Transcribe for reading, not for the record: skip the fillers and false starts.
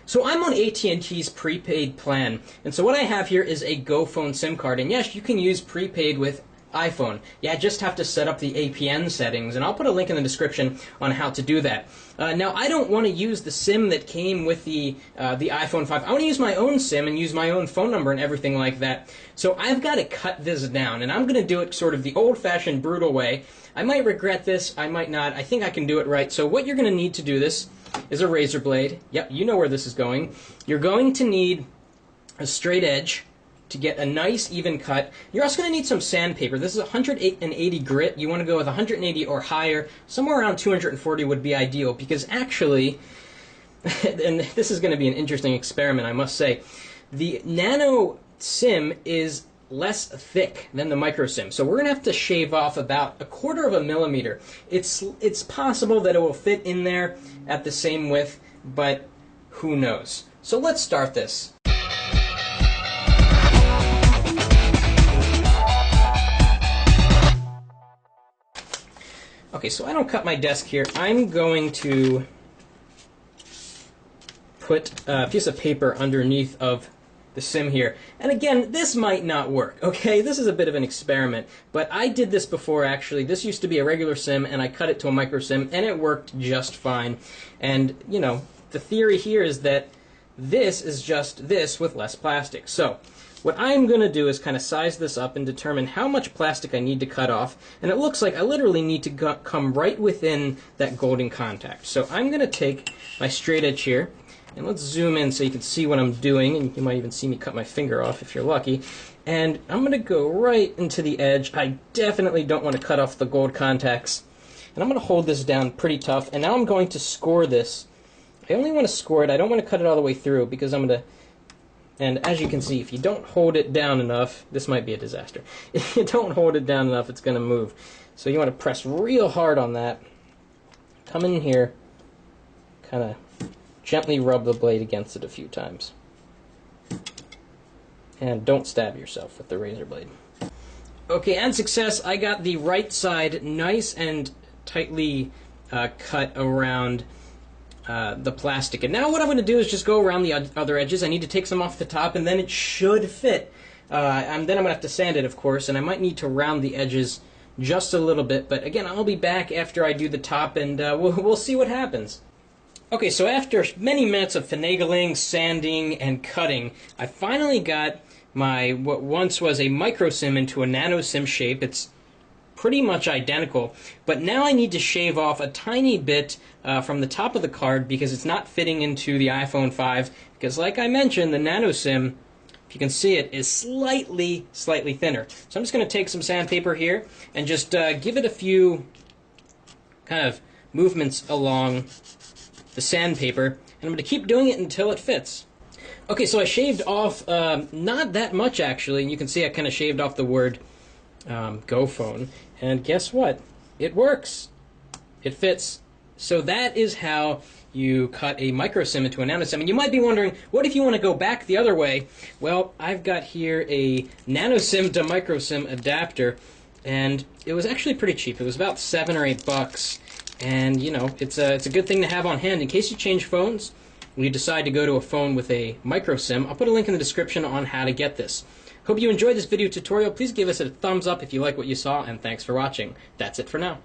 So I'm on AT&T's prepaid plan, and so what I have here is a GoPhone SIM card, and yes, you can use prepaid with iPhone. Yeah, just have to set up the APN settings, and I'll put a link in the description on how to do that. Now, I don't want to use the SIM that came with the iPhone 5. I want to use my own SIM and use my own phone number and everything like that. So I've got to cut this down, and I'm going to do it sort of the old-fashioned, brutal way. I might regret this, I might not. I think I can do it right. So what you're going to need to do this is a razor blade. Yep, you know where this is going. You're going to need a straight edge to get a nice even cut. You're also going to need some sandpaper. This is 180 grit. You want to go with 180 or higher. Somewhere around 240 would be ideal, because actually, and this is going to be an interesting experiment, I must say, the nanoSIM is less thick than the microSIM. So we're going to have to shave off about 1/4 of a millimeter. It's possible that it will fit in there at the same width, but who knows. So let's start this. Okay, so I don't cut my desk here. I'm going to put a piece of paper underneath of the SIM here. And again, this might not work, okay? This is a bit of an experiment, but I did this before, actually. This used to be a regular SIM, and I cut it to a microSIM, and it worked just fine. And, you know, the theory here is that this is just this with less plastic. So what I'm going to do is kind of size this up and determine how much plastic I need to cut off. And it looks like I literally need to come right within that golden contact. So I'm going to take my straight edge here, and let's zoom in so you can see what I'm doing, and you might even see me cut my finger off if you're lucky. And I'm going to go right into the edge. I definitely don't want to cut off the gold contacts. And I'm going to hold this down pretty tough, and now I'm going to score this. I only want to score it. I don't want to cut it all the way through, because I'm going to... And as you can see, if you don't hold it down enough, this might be a disaster. If you don't hold it down enough, it's going to move. So you want to press real hard on that. Come in here, kind of gently rub the blade against it a few times. And don't stab yourself with the razor blade. Okay, and success. I got the right side nice and tightly cut around the plastic. And now what I'm going to do is just go around the other edges. I need to take some off the top, and then it should fit. And then I'm going to have to sand it, of course, and I might need to round the edges just a little bit. But again, I'll be back after I do the top, and we'll see what happens. Okay, so after many minutes of finagling, sanding, and cutting, I finally got my what once was a microSIM into a nanoSIM shape. It's pretty much identical, but now I need to shave off a tiny bit from the top of the card because it's not fitting into the iPhone 5, because like I mentioned, the nanoSIM, if you can see it, is slightly thinner. So I'm just going to take some sandpaper here and just give it a few kind of movements along the sandpaper, and I'm going to keep doing it until it fits. Okay, so I shaved off not that much actually, and you can see I kind of shaved off the word GoPhone, and guess what? It works. It fits. So that is how you cut a microSIM into a nanoSIM. And you might be wondering, what if you want to go back the other way? Well, I've got here a nanoSIM to microSIM adapter, and it was actually pretty cheap. It was about $7 or $8. And, you know, it's a good thing to have on hand in case you change phones and you decide to go to a phone with a microSIM. I'll put a link in the description on how to get this. Hope you enjoyed this video tutorial. Please give us a thumbs up if you like what you saw, and thanks for watching. That's it for now.